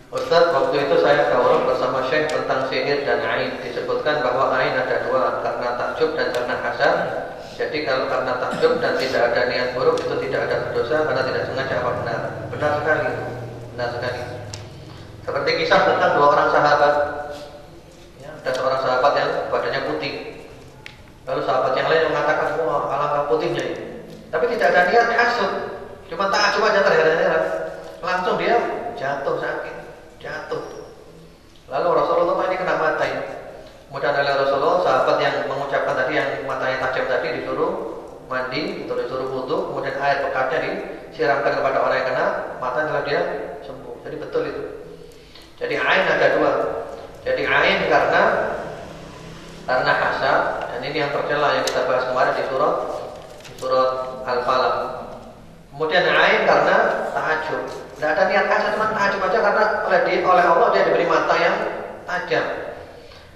Ustaz, waktu itu saya daurah bersama Syekh tentang sihir dan ain. Disebutkan bahwa ain ada dua, karena takjub dan karena hasad. Jadi kalau karena takjub dan tidak ada niat buruk itu tidak ada berdosa karena tidak sengaja apa benar? Benar sekali, benar sekali. Seperti kisah tentang dua orang sahabat. Ya, ada seorang sahabat yang badannya putih. Lalu sahabat yang lain mengatakan, wah alangkah putihnya ini. Tapi tidak ada niat hasud, cuma takjub aja terheran-heran. Langsung dia jatuh sakit, jatuh. Lalu Rasulullah ini kena mata ini. Kemudian oleh Rasulullah, sahabat yang mengucapkan tadi yang matanya tajam tadi disuruh mandi atau disuruh wudu, kemudian air bekatnya disiramkan kepada orang yang kena mata, lalu dia sembuh. Jadi betul itu. Jadi ain ada dua. Jadi ain karena hasad, dan ini yang tercela yang kita bahas kemarin di surat Al-Falaq. Kemudian ain karena ta'ajub. Tidak ada niat hasad, cuma ta'ajub aja karena oleh Allah dia diberi mata yang tajam.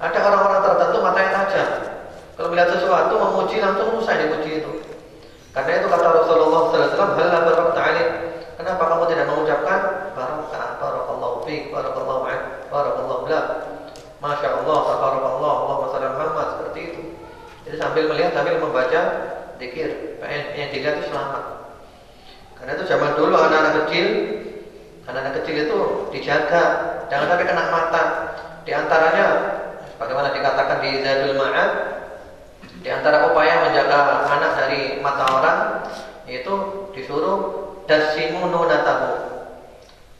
Ada orang-orang tertentu matanya tajam. Kalau melihat sesuatu memuji langsung usai dipuji itu. Karena itu kata Rasulullah SAW, hal barakta alaik. Kenapa kamu tidak mengucapkan barakah, barakallahu fiik, barakallahu ma'ak, barakallahu lak, masya Allah, tabarakallah, Allahumma shalli ala Muhammad, seperti itu. Jadi sambil melihat, sambil membaca zikir, yang dilihat itu selamat. Karena itu zaman dulu anak-anak kecil itu dijaga, jangan sampai kena mata. Di antaranya bagaimana dikatakan di Zadul Ma'ad, di antara upaya menjaga anak dari mata orang yaitu disuruh dasimu nunatahu.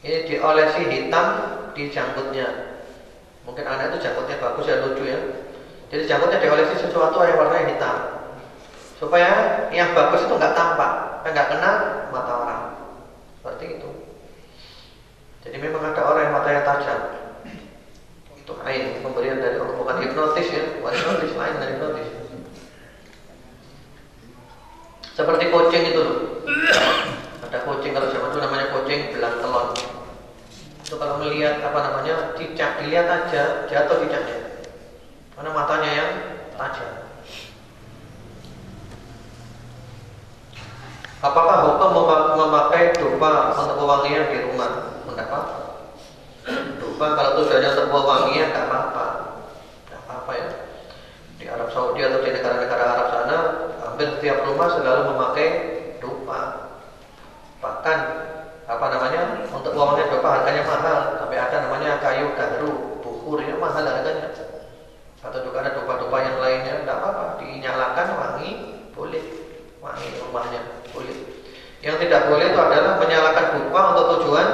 Ini diolesi hitam di janggutnya. Mungkin anak itu janggutnya bagus ya, lucu ya. Jadi janggutnya diolesi sesuatu yang warnanya hitam, supaya yang bagus itu nggak tampak, nggak kena mata orang. Seperti itu. Jadi memang ada orang yang matanya tajam. Itu ain, pemberian dari Allah, bukan hipnotis ya, bukan hipnotis, lain dari hipnotis. Seperti kucing itu loh. Ada kucing, kalau zaman dulu namanya kucing belang telon. Itu kalau melihat cicak, dilihat aja jatuh cicaknya, karena matanya yang tajam. Apakah hukum memakai dupa untuk pewangian di rumah? Kenapa? Dupa kalau tujuannya untuk pewangian nggak apa-apa ya. Di Arab Saudi atau di negara-negara Arab sana, hampir setiap rumah selalu memakai dupa. Bahkan untuk pewangian dupa harganya mahal, sampai ada namanya kayu garu, bukur, ini mahal harganya. Atau juga ada dupa-dupa yang lainnya, nggak apa-apa, dinyalakan wangi, boleh, wangi rumahnya boleh. Yang tidak boleh itu adalah menyalakan dupa untuk tujuan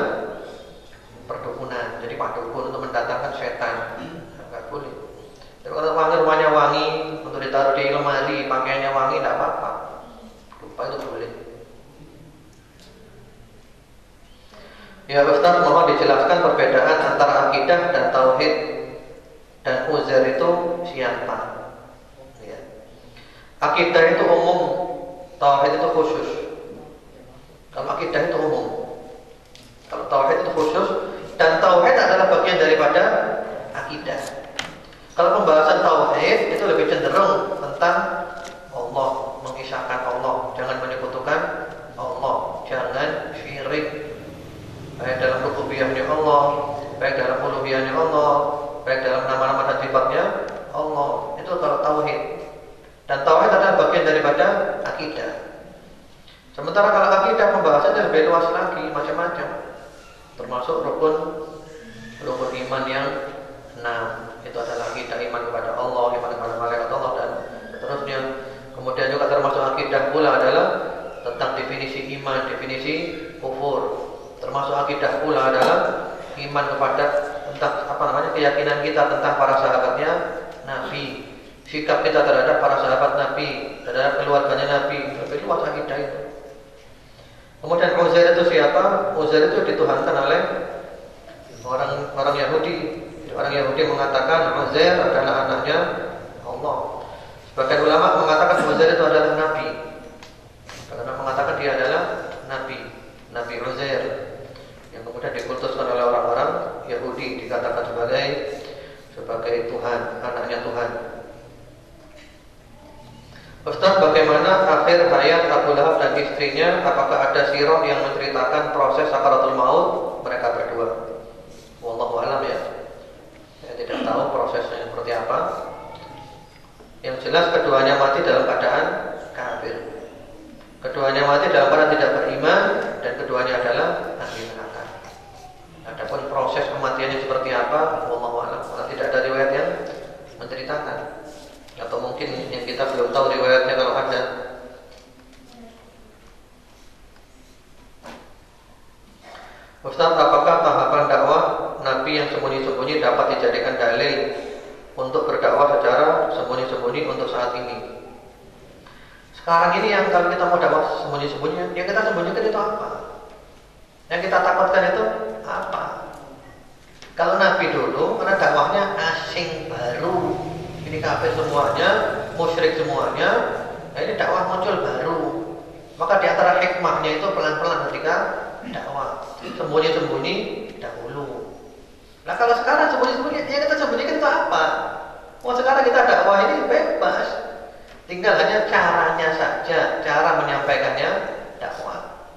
perdukunan, jadi pak dukun untuk mendatangkan setan, nggak boleh. Tapi kalau wangi rumahnya wangi, untuk ditaruh di lemari, pakaiannya wangi, nggak apa-apa. Dupa itu boleh. Ya Ustaz, mohon dijelaskan perbedaan antara akidah dan tauhid dan uzair itu siapa? Ya. Akidah itu umum, tauhid itu khusus. Kalau akidah itu umum, kalau tauhid itu khusus, dan tauhid adalah bagian daripada akidah. Kalau pembahasan tauhid itu lebih cenderung tentang Allah, mengisahkan Allah, jangan menyekutukan Allah, jangan syirik, baik dalam rububiyahnya Allah, baik dalam uluhiyahnya Allah, baik dalam nama-nama dan sifatnya Allah. Itu kalau tauhid. Dan tauhid adalah bagian daripada akidah. Sementara kalau akidah pembahasannya lebih luas lagi, macam-macam, termasuk rukun iman yang 6. Itu adalah akidah iman kepada Allah, iman kepada malaikat Allah dan seterusnya. Kemudian juga termasuk akidah pula adalah tentang definisi iman, definisi kufur. Termasuk akidah pula adalah iman kepada tentang keyakinan kita tentang para sahabatnya Nabi, sikap kita terhadap para sahabat Nabi, terhadap keluarganya Nabi. Lebih luas akidah itu. Kemudian Uzair itu siapa? Uzair itu dituhankan oleh orang Yahudi. Orang Yahudi mengatakan Uzair adalah anaknya Allah. Sebagian ulama mengatakan Uzair itu adalah Nabi, karena mengatakan dia adalah Nabi Uzair, yang kemudian dikultuskan oleh orang-orang Yahudi, dikatakan sebagai Tuhan, anaknya Tuhan. Ustaz, bagaimana akhir hayat Abu Lahab dan istrinya? Apakah ada sirah yang menceritakan proses sakaratul maut mereka berdua? Wallahu a'lam ya. Saya tidak tahu prosesnya seperti apa. Yang jelas keduanya mati dalam keadaan kafir. yang mati dalam keadaan tidak beriman, dan keduanya adalah ahli neraka. Adapun proses kematiannya seperti apa, wallahu a'lam. Tidak ada riwayat yang menceritakan, atau mungkin yang kita belum tahu riwayatnya kalau ada. Ustaz, apakah tahapan dakwah Nabi yang sembunyi-sembunyi dapat dijadikan dalil untuk berdakwah secara sembunyi-sembunyi untuk saat ini? Sekarang ini yang kalau kita mau dakwah sembunyi-sembunyi, yang kita sembunyikan itu apa? Yang kita takutkan itu apa? Kalau Nabi dulu, karena dakwahnya asing baru, ini kafir semuanya, musyrik semuanya, nah ini dakwah muncul baru. Maka di antara hikmahnya itu pelan-pelan ketika dakwah, sembunyi-sembunyi dahulu. Nah kalau sekarang sembunyi-sembunyi, yang kita sembunyikan itu apa? Wah sekarang kita dakwah ini bebas, tinggal hanya caranya saja, cara menyampaikannya dakwah,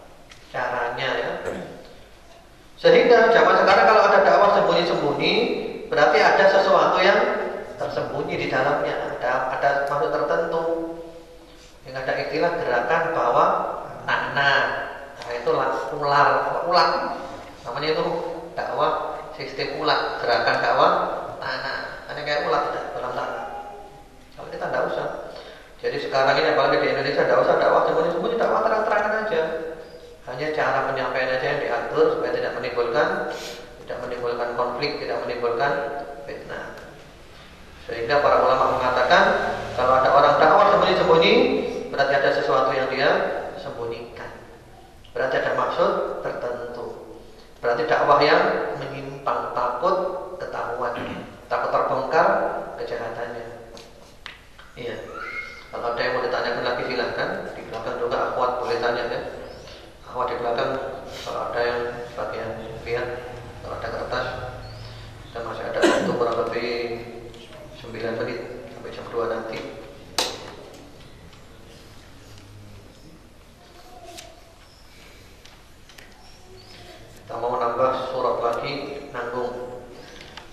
caranya ya. Sehingga zaman sekarang kalau ada dakwah sembunyi-sembunyi, berarti ada sesuatu yang tersembunyi di dalamnya, ada maksud tertentu. Yang ada istilah gerakan bawah tanah. Nah itu ular, namanya itu dakwah sistem ular, gerakan dakwah tanah. Hanya kayak ular dalam tanah. Kalau kita tidak usah. Jadi sekarang ini apalagi di Indonesia tidak usah dakwah sembunyi-sembunyi, dakwah terang-terangan aja. Hanya cara penyampaian aja yang diatur supaya tidak menimbulkan konflik, tidak menimbulkan fitnah. Sehingga para ulama mengatakan kalau ada orang dakwah sembunyi-sembunyi, berarti ada sesuatu yang dia sembunyikan. Berarti ada maksud tertentu. Berarti dakwah yang menyimpang, takut ketahuan, takut terbongkar kejahatannya. Iya. Kalau ada yang mau ditanyakan lagi silahkan. Di belakang juga akhwat boleh tanya ya. Akhwat di belakang kalau ada yang bagian lihat, kalau ada kertas, dan masih ada waktu kurang lebih 9 menit sampai jam 2 nanti. Kita mau nambah surat lagi, nanggung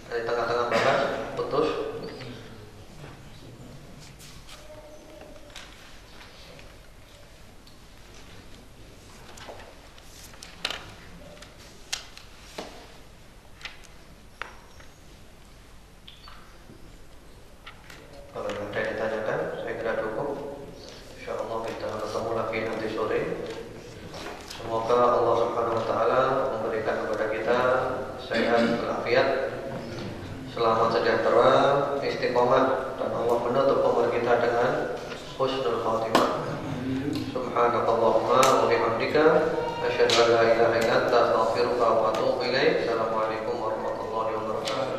dari tengah-tengah bahas putus. Kalau ada yang ditanyakan, saya kira cukup. InsyaAllah kita bertemu lagi nanti sore. Semoga Allah Subhanahu Wa Taala memberikan kepada kita sehat walafiat, selamat sejahtera, istiqomah, dan Allah menutup umur kita dengan husnul khatimah. Subhanakallahumma wa bihamdika, asyhadu an la ilaha illa anta, astaghfiruka wa atubu ilaik. Assalamualaikum warahmatullahi wabarakatuh.